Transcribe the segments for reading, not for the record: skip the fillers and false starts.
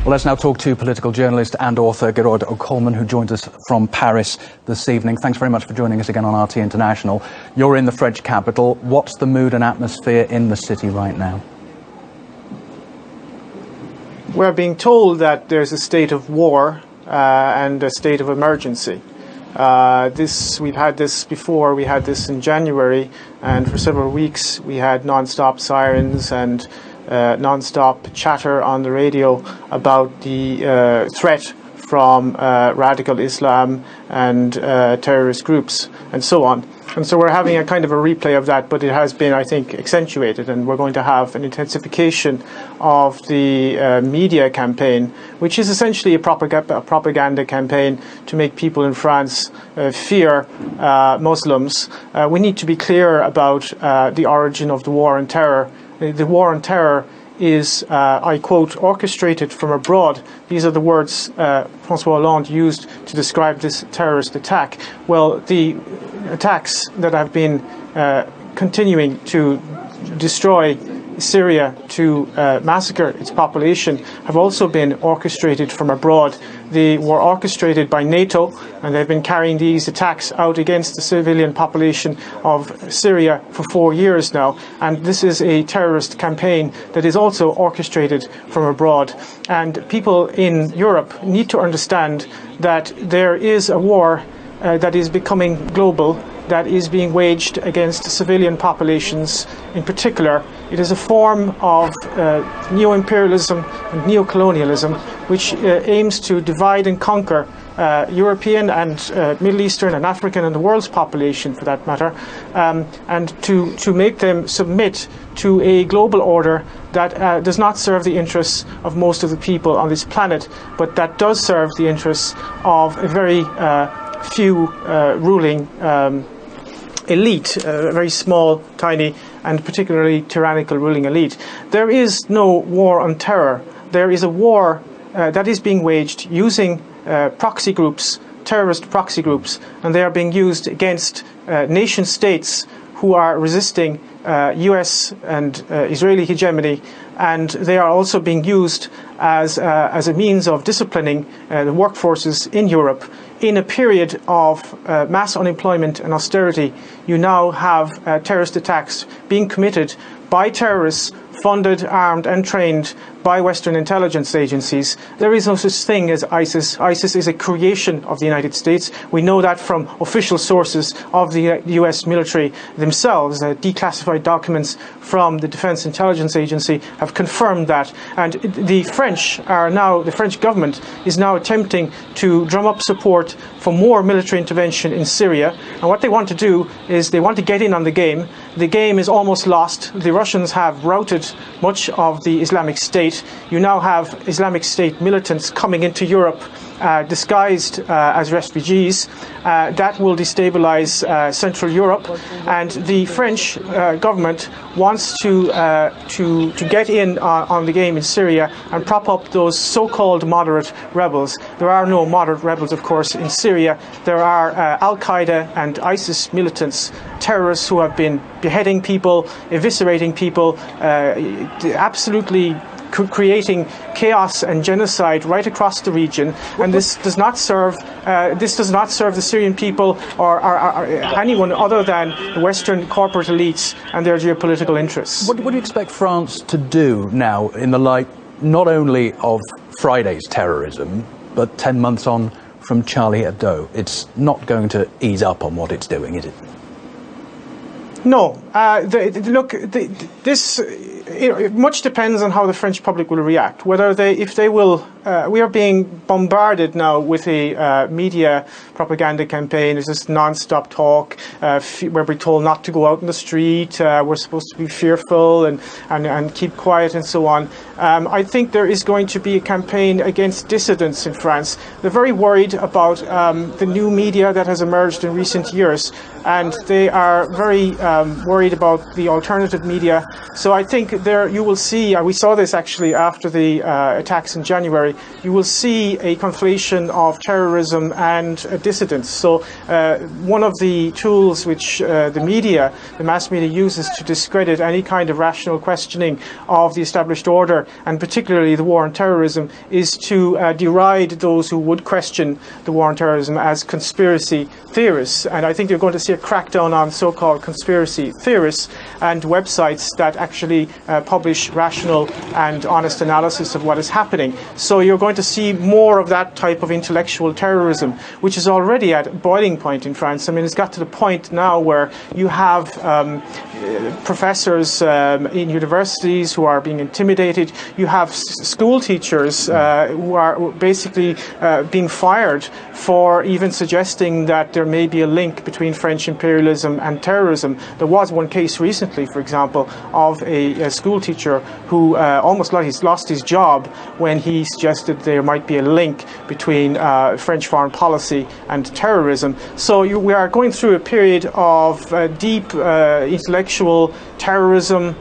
Well, let's now talk to political journalist and author Gerard O'Coleman, who joins us from Paris this evening. Thanks very much for joining us again on RT International. You're in the French capital. What's the mood and atmosphere in the city right now? We're being told that there's a state of war and a state of emergency. We've had this before. We had this in January, and for several weeks we had non-stop sirens and non-stop chatter on the radio about the threat from radical Islam and terrorist groups and so on. And so we're having a kind of a replay of that, but it has been, I think, accentuated, and we're going to have an intensification of the media campaign, which is essentially a propaganda campaign to make people in France fear Muslims. We need to be clear about the origin of the war on terror. The war on terror is, I quote, orchestrated from abroad. These are the words François Hollande used to describe this terrorist attack. Well, the attacks that have been continuing to destroy Syria, to massacre its population, have also been orchestrated from abroad. They were orchestrated by NATO, and they've been carrying these attacks out against the civilian population of Syria for 4 years now. And this is a terrorist campaign that is also orchestrated from abroad. And people in Europe need to understand that there is a war that is becoming global, that is being waged against civilian populations in particular. It is a form of neo-imperialism and neo-colonialism which aims to divide and conquer European and Middle Eastern and African and the world's population, for that matter, and to make them submit to a global order that does not serve the interests of most of the people on this planet, but that does serve the interests of a very few ruling elite, a very small, tiny, and particularly tyrannical ruling elite. There is no war on terror. There is a war that is being waged using proxy groups, terrorist proxy groups, and they are being used against nation states who are resisting US and Israeli hegemony, and they are also being used as a means of disciplining the workforces in Europe. In a period of mass unemployment and austerity, you now have terrorist attacks being committed by terrorists funded, armed and trained by Western intelligence agencies. There is no such thing as ISIS. ISIS is a creation of the United States. We know that from official sources of the US military themselves. Declassified documents from the Defense Intelligence Agency have confirmed that. And the French government is now attempting to drum up support for more military intervention in Syria. And what they want to do is they want to get in on the game. The game is almost lost. The Russians have routed much of the Islamic State. You now have Islamic State militants coming into Europe disguised as refugees. That will destabilize Central Europe, and the French government wants to get in on the game in Syria and prop up those so-called moderate rebels. There are no moderate rebels, of course, in Syria. There are Al-Qaeda and ISIS militants, terrorists who have been beheading people, eviscerating people, absolutely creating chaos and genocide right across the region, and this does not serve the Syrian people or anyone other than the Western corporate elites and their geopolitical interests. What do you expect France to do now in the light not only of Friday's terrorism, but 10 months on from Charlie Hebdo? It's not going to ease up on what it's doing, is it? No. Much depends on how the French public will react. If they will, we are being bombarded now with a media propaganda campaign. There's this non-stop talk where we're told not to go out in the street. We're supposed to be fearful and keep quiet and so on. I think there is going to be a campaign against dissidents in France. They're very worried about the new media that has emerged in recent years, and they are very worried about the alternative media. So I think there you will see, we saw this actually after the attacks in January, January, you will see a conflation of terrorism and dissidents. So one of the tools which the mass media uses to discredit any kind of rational questioning of the established order, and particularly the war on terrorism, is to deride those who would question the war on terrorism as conspiracy theorists. And I think you're going to see a crackdown on so-called conspiracy theorists and websites that actually publish rational and honest analysis of what is happening. So you're going to see more of that type of intellectual terrorism, which is already at boiling point in France. I mean, it's got to the point now where you have professors in universities who are being intimidated. You have school teachers who are basically being fired for even suggesting that there may be a link between French imperialism and terrorism. There was one case recently, for example, of a school teacher who almost lost his job when he suggested there might be a link between French foreign policy and terrorism. So we are going through a period of deep intellectual terrorism.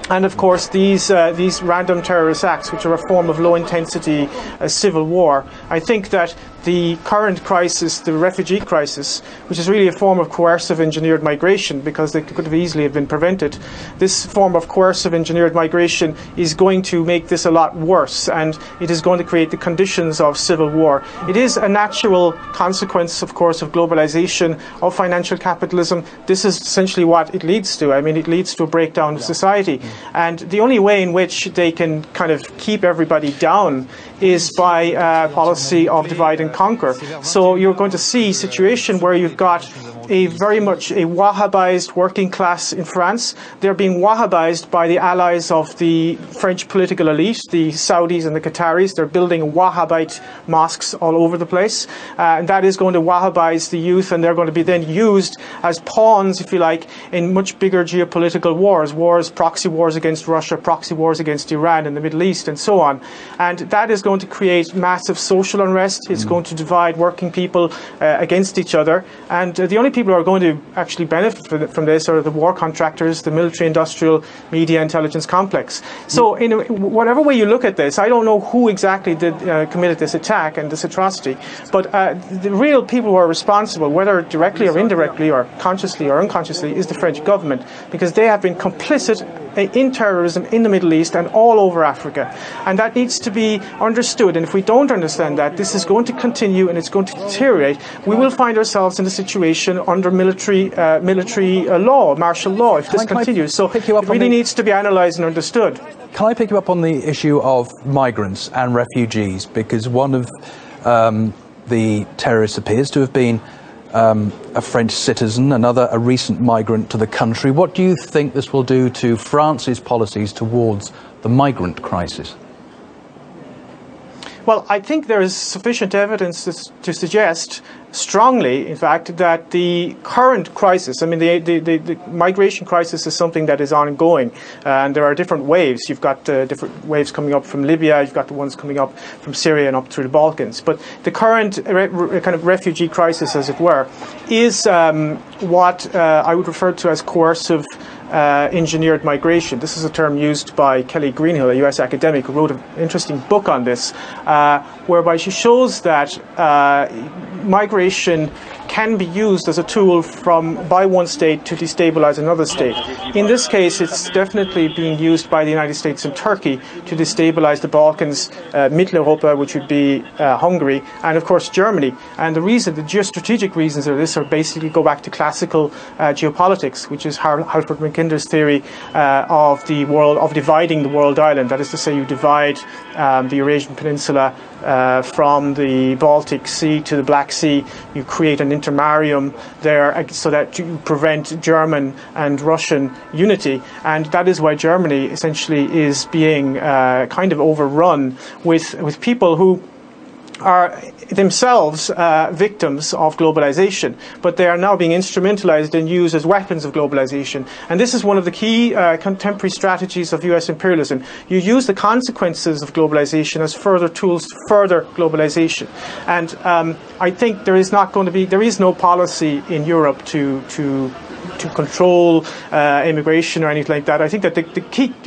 And of course, these random terrorist acts, which are a form of low-intensity civil war. I think that the current crisis, the refugee crisis, which is really a form of coercive engineered migration, because it could have easily have been prevented, this form of coercive engineered migration is going to make this a lot worse, and it is going to create the conditions of civil war. It is a natural consequence, of course, of globalization, of financial capitalism. This is essentially what it leads to. I mean, it leads to a breakdown of society. And the only way in which they can kind of keep everybody down is by a policy of divide and conquer. So you're going to see a situation where you've got very much a Wahhabized working class in France. They're being Wahhabized by the allies of the French political elite, the Saudis and the Qataris. They're building Wahhabite mosques all over the place. And that is going to Wahhabize the youth, and they're going to be then used as pawns, if you like, in much bigger geopolitical wars, proxy wars against Russia, proxy wars against Iran in the Middle East, and so on. And that is going to create massive social unrest. It's going to divide working people against each other. And the only people who are going to actually benefit from this are the war contractors, the military-industrial media intelligence complex. So in whatever way you look at this, I don't know who exactly committed this attack and this atrocity, but the real people who are responsible, whether directly or indirectly or consciously or unconsciously, is the French government, because they have been complicit in terrorism in the Middle East and all over Africa. And that needs to be understood. And if we don't understand that, this is going to continue and it's going to deteriorate. We will find ourselves in a situation under military law, martial law, if this continues. So it really needs to be analysed and understood. Can I pick you up on the issue of migrants and refugees? Because one of the terrorists appears to have been a French citizen, another a recent migrant to the country. What do you think this will do to France's policies towards the migrant crisis? Well, I think there is sufficient evidence to suggest strongly, in fact, that the current crisis, I mean, the migration crisis is something that is ongoing, and there are different waves. You've got different waves coming up from Libya, you've got the ones coming up from Syria and up through the Balkans. But the current kind of refugee crisis, as it were, is what I would refer to as coercive engineered migration. This is a term used by Kelly Greenhill, a US academic, who wrote an interesting book on this, whereby she shows that migration can be used as a tool by one state to destabilize another state. In this case, it's definitely being used by the United States and Turkey to destabilize the Balkans, Mitteleuropa, which would be Hungary, and of course Germany. And the geostrategic reasons of this are basically go back to classical geopolitics, which is Halford Mackinder's theory of dividing the world island. That is to say, you divide the Eurasian Peninsula from the Baltic Sea to the Black Sea. You create an intermarium there so that you prevent German and Russian unity, and that is why Germany essentially is being kind of overrun with people who are themselves victims of globalization, but they are now being instrumentalized and used as weapons of globalization. And this is one of the key contemporary strategies of US imperialism. You use the consequences of globalization as further tools to further globalization. And I think there is no policy in Europe to to control immigration or anything like that. I think that the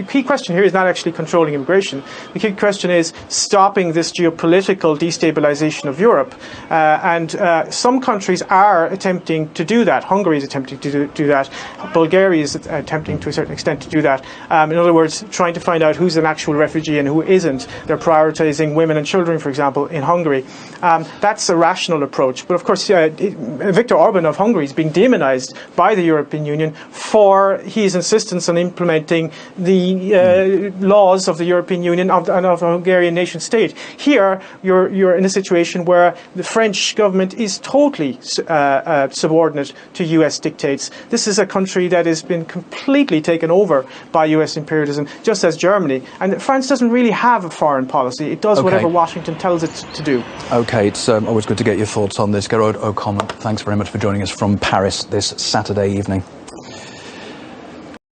key question here is not actually controlling immigration. The key question is stopping this geopolitical destabilization of Europe. And some countries are attempting to do that. Hungary is attempting to do that. Bulgaria is attempting to a certain extent to do that. In other words, trying to find out who's an actual refugee and who isn't. They're prioritizing women and children, for example, in Hungary. That's a rational approach. But of course, Viktor Orban of Hungary is being demonized by the European Union for his insistence on implementing the laws of the European Union and of the Hungarian nation state. Here, you're in a situation where the French government is totally subordinate to US dictates. This is a country that has been completely taken over by US imperialism, just as Germany. And France doesn't really have a foreign policy. It does whatever Washington tells it to do. OK, it's always good to get your thoughts on this. Gearóid Ó Cumann, thanks very much for joining us from Paris this Saturday evening.